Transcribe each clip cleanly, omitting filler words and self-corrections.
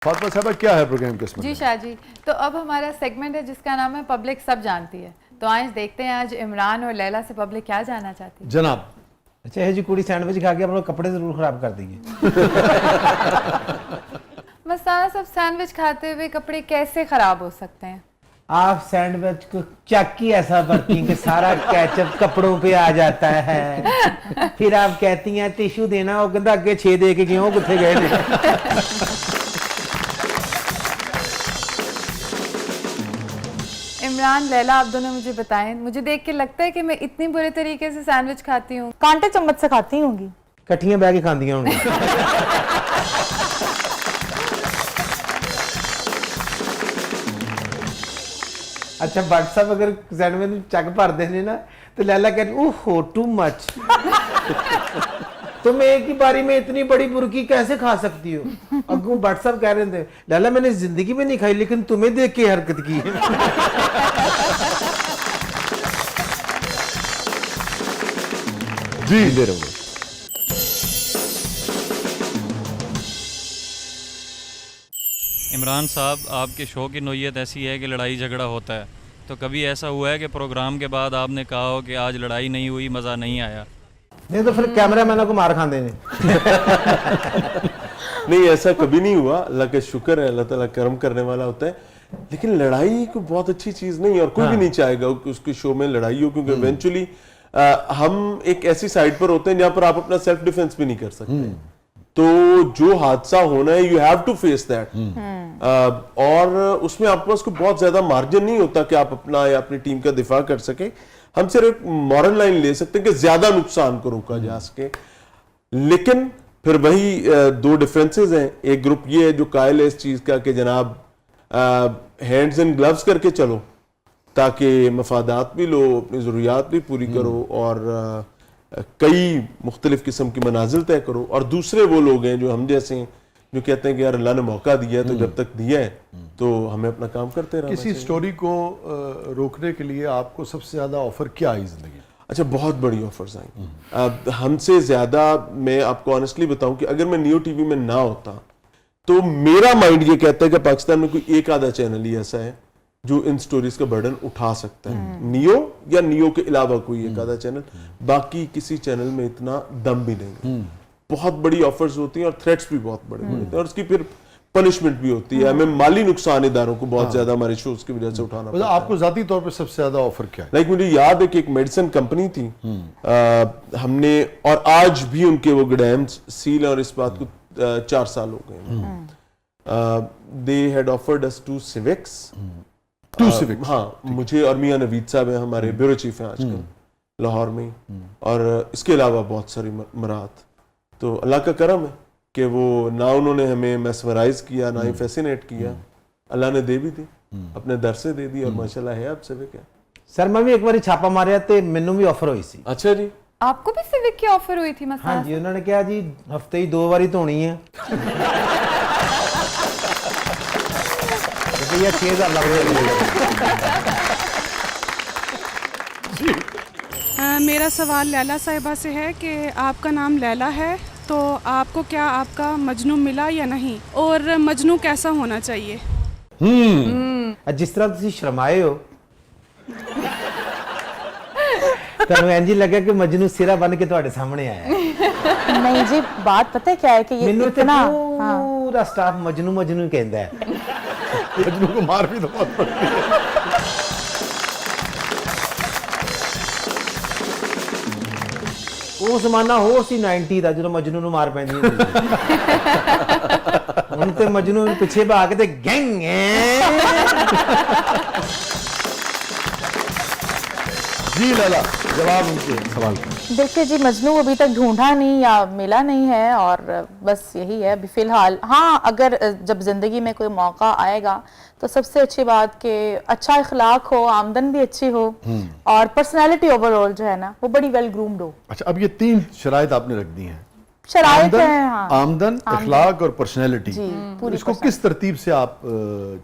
फातिमा साहबा क्या है प्रोग्राम के इसमें? जी शाह जी, तो अब हमारा सेगमेंट है जिसका नाम है पब्लिक सब जानती है। तो आज देखते हैं आज इमरान और लैला से पब्लिक क्या जानना चाहती है। जनाब। अच्छा है जी, कुड़ी सैंडविच खा के अपने कपड़े जरूर खराब कर देंगे। मसाला सब सैंडविच खाते हुए कपड़े कैसे खराब हो सकते हैं? आप सैंडविच को चक्की ऐसा भरती हैं कि सारा केचप कपड़ों पे आ जाता है, फिर आप कहती हैं टिश्यू देना, वो कहता अगे 6 दे के क्यों कितने गए ने। इमरान लैला, आप दोनों मुझे बताएं, मुझे देख के लगता है कि मैं इतनी बुरे तरीके से सैंडविच खाती हूँ। कांटे चम्मच से खाती होंगी। कट्ठियां बह के खांदियां होंगी। अच्छा व्हाट्सएप अगर सैंडविच चक भर देने ना तो लैला कहती ओहो टू मच। तुम एक ही बारी में इतनी बड़ी बुर्की कैसे खा सकती हो? अगू व्हाट्सएप कह रहे थे लैला मैंने जिंदगी में नहीं खाई लेकिन तुम्हें देख के हरकत की है। जी ले रहा हूँ। इमरान साहब, आपके शो की नोयत ऐसी है कि लड़ाई झगड़ा होता है, तो कभी ऐसा हुआ है कि प्रोग्राम के बाद आपने कहा हो कि आज लड़ाई नहीं हुई, मज़ा नहीं आया? नहीं तो फिर कैमरा मैनों को मार खाते हैं। नहीं, ऐसा कभी नहीं हुआ। अल्लाह का शुक्र है, अल्लाह ताला करम करने वाला होता है। लेकिन लड़ाई को बहुत अच्छी चीज़ नहीं है और कोई भी नहीं चाहेगा कि उसके शो में लड़ाई हो, क्योंकि इवेंचुअली हम एक ऐसी साइड पर होते हैं जहाँ पर आप अपना सेल्फ डिफेंस भी नहीं कर सकते। तो जो हादसा होना है, you have to face that. और उसमें आपके पास को बहुत ज्यादा मार्जिन नहीं होता कि आप अपना या अपनी टीम का दिफा कर सके। हम सिर्फ एक मॉरल लाइन ले सकते हैं कि ज्यादा नुकसान को रोका जा सके। लेकिन फिर वही दो डिफरेंसेस हैं। एक ग्रुप ये है जो कायल है इस चीज का कि जनाब हैंड्स एंड ग्लव्स करके चलो ताकि मफादात भी लो, अपनी जरूरियात भी पूरी करो और कई मुख्तलिफ किस्म की मनाजिल तय करो। और दूसरे वो लोग हैं जो हम जैसे हैं जो कहते हैं कि यार अल्लाह ने मौका दिया है तो जब तक दिया है तो हमें अपना काम करते रहना किसी स्टोरी को रोकने के लिए आपको सबसे ज्यादा ऑफर क्या आई जिंदगी? अच्छा, बहुत बड़ी ऑफर्स आई। हमसे ज्यादा मैं आपको ऑनेस्टली बताऊं कि अगर मैं नियो टीवी में ना होता तो मेरा माइंड ये कहता है कि पाकिस्तान में कोई एक आधा चैनल ही ऐसा है जो इन स्टोरीज का बर्डन उठा सकता है। नियो या नियो के अलावा कोई एक आधा चैनल, बाकी किसी चैनल में इतना दम भी नहीं। बहुत बड़ी ऑफर्स होती हैं और थ्रेट्स भी बहुत बड़े बड़े होते हैं और उसकी फिर पनिशमेंट भी होती है। हमें माली नुकसान इदारों को बहुत ज्यादा हमारे शोज की वजह से उठाना पड़ता है। आपको जाती तौर पे सबसे ज्यादा ऑफर क्या है? लाइक मुझे याद है कि एक मेडिसिन कंपनी थी, हमने और आज भी उनके वो गडैम्स सील और इस बात को 4 साल हो गए। They had offered us 2 civics. हाँ, मुझे और मियां नवीद साहब हैं, हमारे ब्यूरो चीफ हैं आजकल लाहौर में, और इसके अलावा बहुत सारी मराहत। तो अल्लाह का करम है कि वो ना उन्होंने हमें मैस्मराइज किया ना ही फैसिनेट किया, अल्लाह ने दे भी दी, अपने दर से दे दी और माशाल्लाह है अब सिविक है। सर मैं भी एक बार छापा मारिया तो मैनू भी ऑफर हुई सी। अच्छा जी, आपको भी सिविक की ऑफर हुई थी? मसाला हाँ जी, उन्होंने कहा जी हफ्ते ही 2 बारी धोनी है। भैया 6000 लग मेरा सवाल लैला साहिबा से है कि आपका नाम लैला है तो आपको क्या आपका मजनू मिला या नहीं, और मजनू कैसा होना चाहिए? जिस तरह तुसी शर्माए हो तो इंज लगा कि मजनू सिरा बन के तुम्हारे सामने आया है। नहीं जी, बात पता है क्या है कि ये इतना पूरा स्टाफ मजनू मजनू कहता है। मजनू को मार भी तो बहुत पड़ती है। वो जमाना हो सी 90 ਦਾ ਜਦੋਂ ਮਜਨੂ ਨੂੰ ਮਾਰ ਪੈਂਦੀ ਹੁੰਦੀ ਹੁਣ ਤੇ ਮਜਨੂ ਪਿੱਛੇ ਭਾਗ ਤੇ ਗੈਂਗ जी लैला, जवाब उनके सवाल का। देखिए जी, मजनू अभी तक ढूंढा नहीं या मिला नहीं है और बस यही है अभी फिलहाल। हाँ, अगर जब जिंदगी में कोई मौका आएगा तो सबसे अच्छी बात कि अच्छा इखलाक हो, आमदन भी अच्छी हो और पर्सनालिटी ओवरऑल जो है ना वो बड़ी वेल ग्रूम्ड हो। अच्छा, अब ये 3 शराइत आपने रख दी हैं। शराइत है, हाँ। आमदन, इखलाक और पर्सनैलिटी। पूरी इसको किस तरतीब से आप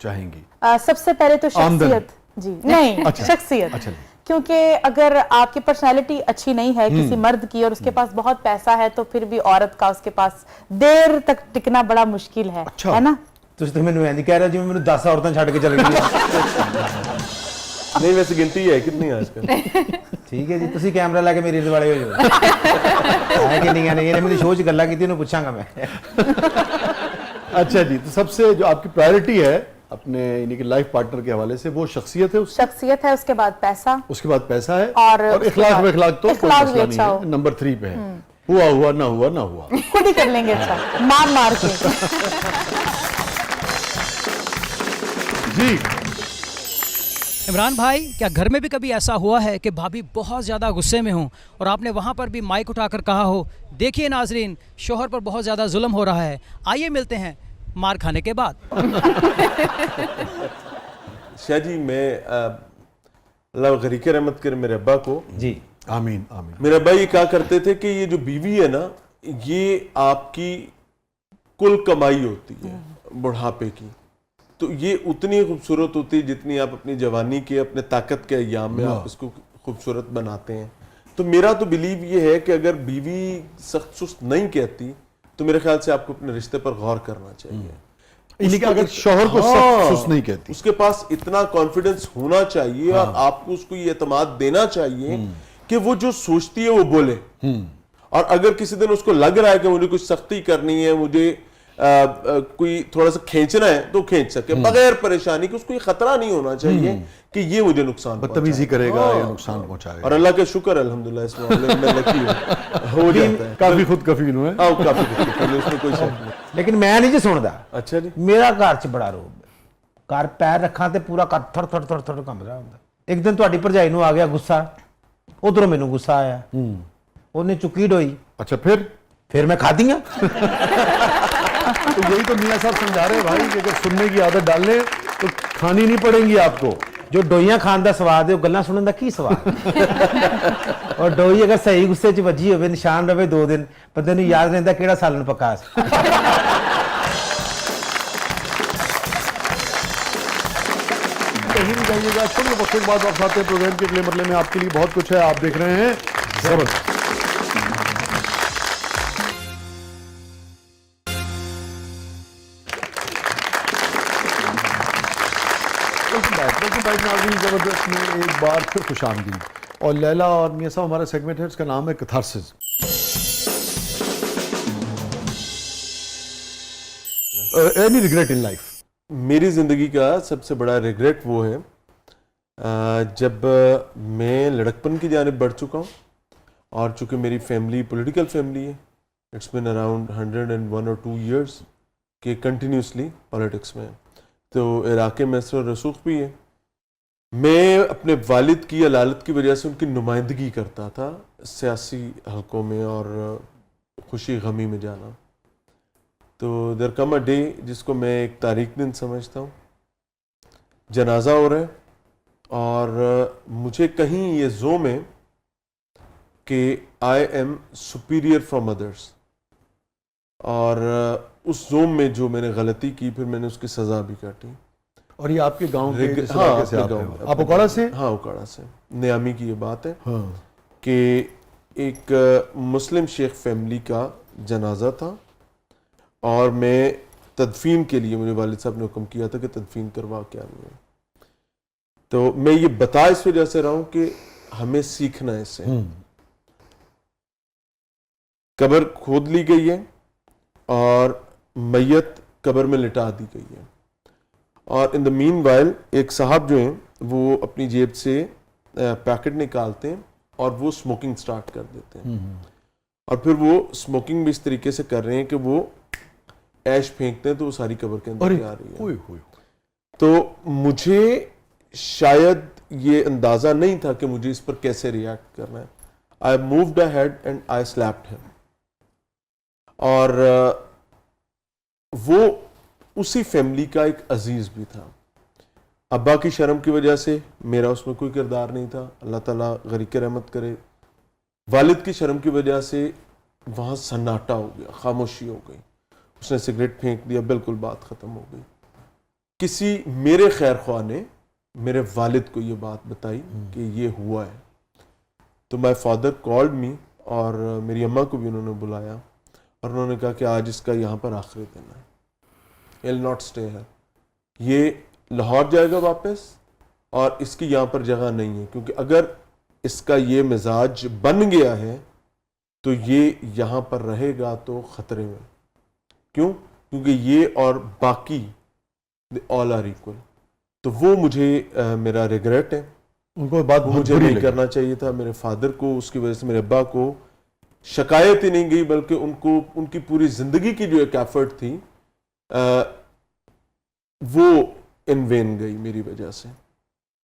चाहेंगी? सबसे पहले तो शख्सियत जी, नहीं शख्सियत। अच्छा, क्योंकि अगर आपकी पर्सनालिटी अच्छी नहीं है किसी मर्द की और उसके पास बहुत पैसा है तो फिर भी औरत का उसके पास देर तक टिकना बड़ा मुश्किल है। अच्छा। है ना? ਤੁਸੀਂ ਤਾਂ ਮੈਨੂੰ ਐਂ ਨਹੀਂ ਕਹਿ ਰਹੇ ਜਿਵੇਂ ਮੈਨੂੰ 10 ਔਰਤਾਂ ਛੱਡ ਕੇ ਚਲ ਗਈ नहीं वैसे गिनती है कितनी है आजकल? ਠੀਕ ਹੈ ਜੀ, ਤੁਸੀਂ ਕੈਮਰਾ ਲਾ ਕੇ ਮੇਰੇ ਦੁਆਲੇ ਹੋ ਜਾਓ ਹੈ ਕਿ ਨਹੀਂ ਇਹਨੇ ਮੈਨੂੰ ਸ਼ੋਅ 'ਚ ਗੱਲਾਂ ਕੀਤੀ, ਉਹਨੂੰ ਪੁੱਛਾਂਗਾ ਮੈਂ। अच्छा जी, तो सबसे जो आपकी प्रायोरिटी है अपने यानी कि लाइफ पार्टनर के हवाले से, वो शख्सियत है उसकी, शख्सियत है, उसके बाद पैसा, उसके बाद पैसा है, और उसके इखलाक बाद- में इखलाक तो कोई इखलाक भी मसला अच्छा नहीं हो। है, नंबर 3 पे है। हुआ हुआ ना हुआ ना हुआ। खुद ही कर लेंगे अच्छा, मार मार के। जी इमरान भाई, क्या घर में भी कभी ऐसा हुआ है कि भाभी बहुत ज़्यादा गुस्से में हों और आपने वहाँ पर भी माइक उठाकर कहा हो, देखिए नाजरीन, शोहर पर बहुत ज़्यादा जुल्म हो रहा है, आइए मिलते हैं मार खाने के बाद? शाह जी, मैं अल्लाह गरीक रहमत करे मेरे अब्बा को। जी आमीन आमीन। मेरे अब्बा ये कहा करते थे कि ये जो बीवी है ना, ये आपकी कुल कमाई होती है बुढ़ापे की, तो ये उतनी खूबसूरत होती है जितनी आप अपनी जवानी के, अपने ताकत के अय्याम में आप इसको खूबसूरत बनाते हैं। तो मेरा तो बिलीव ये है कि अगर बीवी सख्त सुस्त नहीं कहती तो मेरे ख्याल से आपको अपने रिश्ते पर गौर करना चाहिए। यानी कि अगर शौहर को सख्त सुस्त नहीं कहती, उसके पास इतना कॉन्फिडेंस होना चाहिए और आपको उसको ये एतमाद देना चाहिए कि वो जो सोचती है वो बोले। और अगर किसी दिन उसको लग रहा है कि मुझे कुछ सख्ती करनी है, मुझे कोई थोड़ा सा खींचना है, तो खींच सके बगैर परेशानी कि उसको ये खतरा नहीं होना चाहिए कि ये मुझे नुकसान बदतमीजी पहुंचाएगा। करेगा या नुकसान पहुंचाएगा। और अल्लाह का शुक्र है अल्हम्दुलिल्लाह इस मामले में मैं लकी हूं, हो जाता है। काफी खुद कफील हुए। हाँ, काफी खुद, उसमें कोई शक नहीं। लेकिन मैं नहीं जी सुनदा। अच्छा जी। ਮੇਰਾ ਘਰ 'ਚ ਬੜਾ ਰੋਬ ਹੈ। ਘਰ ਪੈਰ ਰੱਖਾਂ ਤੇ ਪੂਰਾ ਘਰ ਥਰ ਥਰ ਥਰ ਥਰ ਕੰਬ ਰਿਹਾ ਹੁੰਦਾ। ਇੱਕ ਦਿਨ ਤੁਹਾਡੀ ਭਰਜਾਈ ਨੂੰ ਆ ਗਿਆ ਗੁੱਸਾ, ਉਧਰੋਂ ਮੈਨੂੰ ਗੁੱਸਾ ਆਇਆ, ਉਹਨੇ ਚੁੱਕੀ ਢੋਈ, अच्छा फिर ਮੈਂ ਖਾਧੀਆਂ। तो यही तो मियां साहब समझा रहे हैं भाई कि अगर सुनने की आदत डाल लें तो खानी नहीं पड़ेगी आपको। ਜੋ ਡੋਈਆਂ ਖਾਣ ਦਾ ਸਵਾਦ ਹੈ, ਉਹ ਗੱਲਾਂ ਸੁਣਨ ਦਾ ਕੀ ਸਵਾਦ? ਔਰ ਡੋਈ ਅਗਰ ਸਹੀ ਗੁੱਸੇ 'ਚ ਵੱਜੀ ਹੋਵੇ, ਨਿਸ਼ਾਨ ਰਵੇ 2 ਦਿਨ, ਬੰਦੇ ਨੂੰ ਯਾਦ ਰਹਿੰਦਾ ਕਿਹੜਾ ਸਾਲਨ ਪਕਾ ਸੀ। कहीं नहीं जाइएगा, छोटे वक्त के बाद वापस आते हैं प्रोग्राम के अगले मरले में। आपके लिए बहुत कुछ है, आप देख रहे हैं जबरदस्त। जबरदस्त में एक बार फिर खुशामदीद। और लैला और मियां साहब, हमारा सेगमेंट है, इसका नाम है catharsis. Any regret in life? मेरी ज़िंदगी का सबसे बड़ा रिग्रेट वो है जब मैं लड़कपन की जानिब बढ़ चुका हूँ और चूँकि मेरी फैमिली पॉलिटिकल फैमिली है, it's been around 101 or 2 years के कंटिन्यूसली पॉलिटिक्स में है, तो इराक़ में असर और रसूख भी है। मैं अपने वालिद की अलालत की वजह से उनकी नुमाइंदगी करता था सियासी हलकों में और खुशी गमी में जाना। तो देयर कम अ डे जिसको मैं एक तारीख दिन समझता हूँ, जनाजा हो रहा है और मुझे कहीं ये ज़ोम है कि I am superior from others, और उस जोम में जो मैंने गलती की फिर मैंने उसकी सज़ा भी काटी। और ये आपके गांव के जिस हाँ, इलाके से अपने आप गाँव हैं? में, आप अपने उकाड़ा गाँव से? हाँ, उकाड़ा से। नियामी की ये बात है हाँ। कि एक मुस्लिम शेख फैमिली का जनाजा था और मैं तदफीन के लिए, मुझे वालिद साहब ने हुक्म किया था कि तदफीन करवा के आनी है। तो मैं ये बता इस वजह से रहा हूँ कि हमें सीखना है इससे। कब्र खोद ली गई है और मैयत कब्र में लिटा दी गई है, और इन द मीन वाइल एक साहब जो हैं वो अपनी जेब से पैकेट निकालते हैं और वो स्मोकिंग स्टार्ट कर देते हैं, और फिर वो स्मोकिंग भी इस तरीके से कर रहे हैं कि वो ऐश फेंकते हैं तो वो सारी कब्र के अंदर आ रही है। ओए होए। तो मुझे शायद ये अंदाज़ा नहीं था कि मुझे इस पर कैसे रिएक्ट करना है। I moved ahead and I slapped him, और वो उसी फैमिली का एक अजीज़ भी था। अब्बा की शर्म की वजह से मेरा उसमें कोई किरदार नहीं था, अल्लाह ताला गरीक रहमत करे। वालिद की शर्म की वजह से वहाँ सन्नाटा हो गया, खामोशी हो गई, उसने सिगरेट फेंक दिया, बिल्कुल बात ख़त्म हो गई। किसी मेरे खैर ख्वाह ने मेरे वालिद को ये बात बताई कि ये हुआ है, तो माय फादर कॉल्ड मी, और मेरी अम्मा को भी उन्होंने बुलाया और उन्होंने कहा कि आज इसका यहाँ पर आखिरी दिन है। he'll not stay here. یہ لاہور جائے گا واپس اور اس کی یہاں پر جگہ نہیں ہے, کیونکہ اگر اس کا یہ مزاج بن گیا ہے تو یہ یہاں پر رہے گا تو خطرے میں. کیوں؟ کیونکہ یہ اور باقی all are equal. تو وہ مجھے میرا ریگریٹ ہے, ان کو بات مجھے نہیں کرنا چاہیے تھا. میرے فادر کو اس کی وجہ سے, میرے ابا کو شکایت ہی نہیں گئی بلکہ ان کو ان کی پوری زندگی کی جو ایک ایفرٹ تھی وہ ان وین گئی میری وجہ سے.